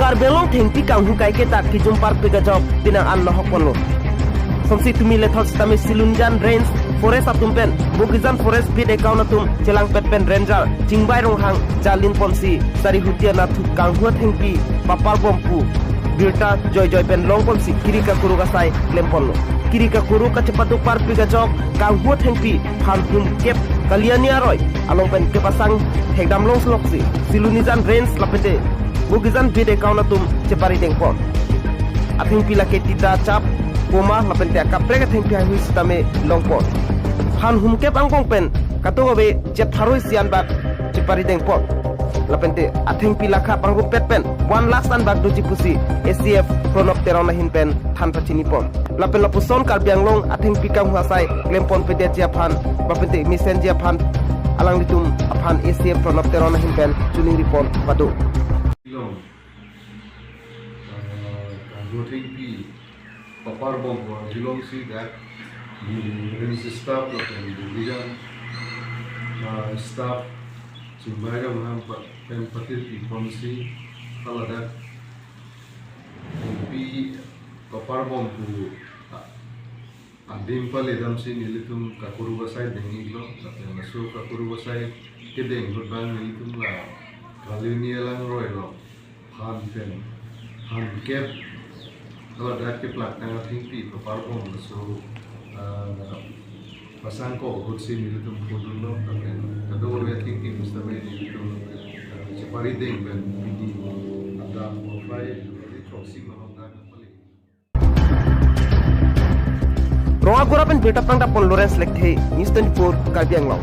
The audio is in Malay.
Karbelong thengpi kang hu kai ke tak ki jumpar pe gajok tinang an no hokpon somsi tumi le thos tami silunjan range forest atumpen bugizan forest bid ekaunatum chelang petpen ranger jingbai rong hang jalin ponsi sari hutia na thu kang hu thengpi papal bompu birta joy joy pen long ponsi kirika kuru gasai lempollo kirika kuru ka cepatu par pe gajok kang hu thengpi phanhum kep kaliani aroi along pen ke pasang hegdam long sloksi silunijan range lapete bugizan bid ekaunatum cepari dengpon athing pila ke tita chap Puma lapente akaprega thengpi hui sitame longpon han humke pangpong pen katongobe je tharoi sian bak chipari dengpon lapente athengpi lakha pangrum pet pen 1 lakh san bak doji pusi ACF pronop terona hin pen than pachini pon lapen lapuson karbiang long athengpi kam huasai lempon pete je phan lapente misen je phan alang litum aphan ACF pronop terona hin pen chuling ripon padu long Papar bomb belong see that the staff of the division staff to madam and party policy all that be papar bomb to dimple edam sin nilitum kakuru basai dengilo so kakuru basai ke denglo bang nilitum la kalinia lang roilo han pen han kep kalau dah ke pelaksanaan tinggi perform so pasang ko kursi milik tu dulu tapi kedua orang tinggi mesti itu separi deng ben ini ada mulai proxy menonton paling. Ronga gurapen beta pangda pon Lawrence Lekhe Eastern Port Karbiang Long.